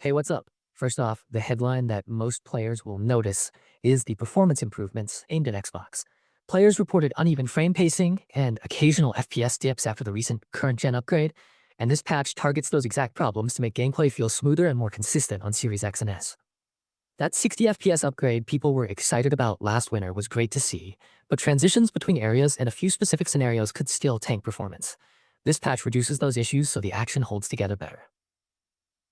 Hey, what's up? First off, the headline that most players will notice is the performance improvements aimed at Xbox. Players reported uneven frame pacing and occasional FPS dips after the recent current gen upgrade, and this patch targets those exact problems to make gameplay feel smoother and more consistent on Series X and S. That 60 FPS upgrade people were excited about last winter was great to see, but transitions between areas and a few specific scenarios could still tank performance. This patch reduces those issues so the action holds together better.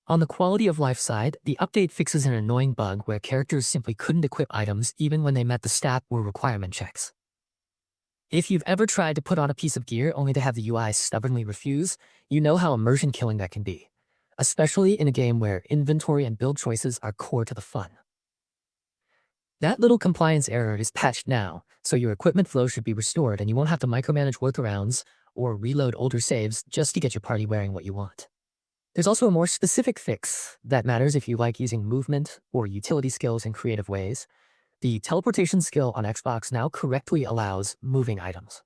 On the quality of life side, the update fixes an annoying bug where characters simply couldn't equip items even when they met the stat or requirement checks. If you've ever tried to put on a piece of gear only to have the UI stubbornly refuse, you know how immersion killing that can be, especially in a game where inventory and build choices are core to the fun. That little compliance error is patched now, so your equipment flow should be restored and you won't have to micromanage workarounds or reload older saves just to get your party wearing what you want. There's also a more specific fix that matters if you like using movement or utility skills in creative ways. The teleportation skill on Xbox now correctly allows moving items.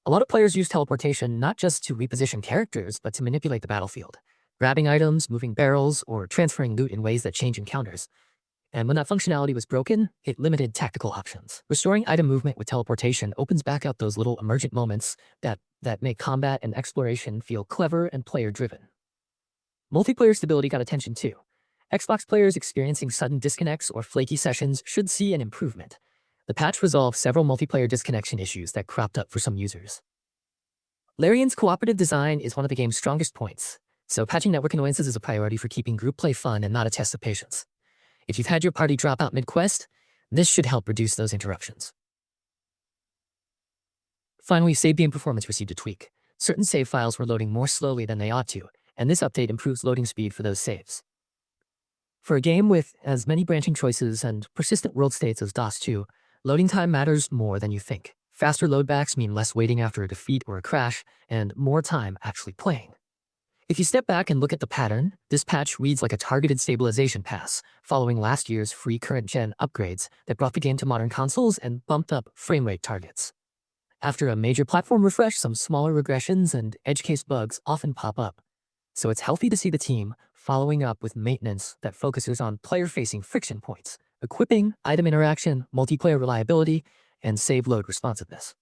A lot of players use teleportation not just to reposition characters, but to manipulate the battlefield, grabbing items, moving barrels, or transferring loot in ways that change encounters. And when that functionality was broken, it limited tactical options. Restoring item movement with teleportation opens back up those little emergent moments that make combat and exploration feel clever and player-driven. Multiplayer stability got attention too. Xbox players experiencing sudden disconnects or flaky sessions should see an improvement. The patch resolved several multiplayer disconnection issues that cropped up for some users. Larian's cooperative design is one of the game's strongest points, so patching network annoyances is a priority for keeping group play fun and not a test of patience. If you've had your party drop out mid-quest, this should help reduce those interruptions. Finally, save game performance received a tweak. Certain save files were loading more slowly than they ought to, and this update improves loading speed for those saves. For a game with as many branching choices and persistent world states as DOS 2, loading time matters more than you think. Faster loadbacks mean less waiting after a defeat or a crash, and more time actually playing. If you step back and look at the pattern, this patch reads like a targeted stabilization pass, following last year's free current-gen upgrades that brought the game to modern consoles and bumped up frame rate targets. After a major platform refresh, some smaller regressions and edge case bugs often pop up. So it's healthy to see the team following up with maintenance that focuses on player-facing friction points, equipping, item interaction, multiplayer reliability, and save load responsiveness.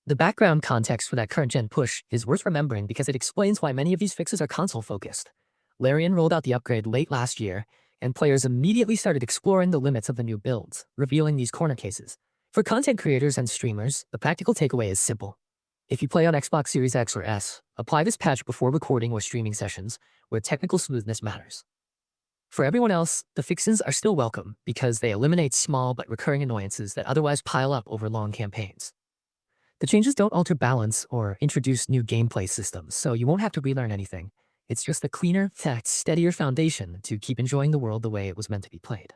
The background context for that current-gen push is worth remembering because it explains why many of these fixes are console-focused. Larian rolled out the upgrade late last year, and players immediately started exploring the limits of the new builds, revealing these corner cases. For content creators and streamers, the practical takeaway is simple. If you play on Xbox Series X or S, apply this patch before recording or streaming sessions where technical smoothness matters. For everyone else, the fixes are still welcome because they eliminate small but recurring annoyances that otherwise pile up over long campaigns. The changes don't alter balance or introduce new gameplay systems, so you won't have to relearn anything. It's just a cleaner, steadier foundation to keep enjoying the world the way it was meant to be played.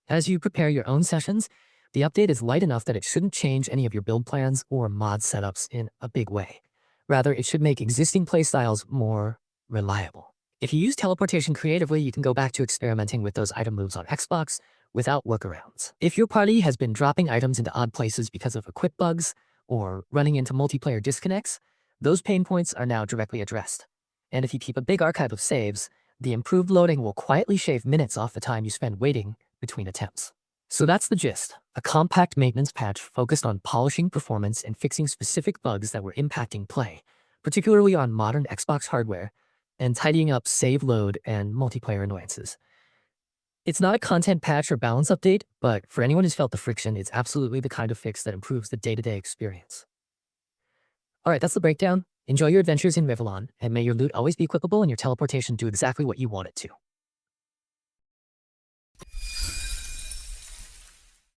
As you prepare your own sessions, the update is light enough that it shouldn't change any of your build plans or mod setups in a big way. Rather, it should make existing playstyles more reliable. If you use teleportation creatively, you can go back to experimenting with those item moves on Xbox without workarounds. If your party has been dropping items into odd places because of equip bugs or running into multiplayer disconnects, those pain points are now directly addressed. And if you keep a big archive of saves, the improved loading will quietly shave minutes off the time you spend waiting between attempts. So that's the gist, a compact maintenance patch focused on polishing performance and fixing specific bugs that were impacting play, particularly on modern Xbox hardware, and tidying up save load and multiplayer annoyances. It's not a content patch or balance update, but for anyone who's felt the friction, it's absolutely the kind of fix that improves the day-to-day experience. Alright, that's the breakdown. Enjoy your adventures in Rivellon, and may your loot always be equipable and your teleportation do exactly what you want it to.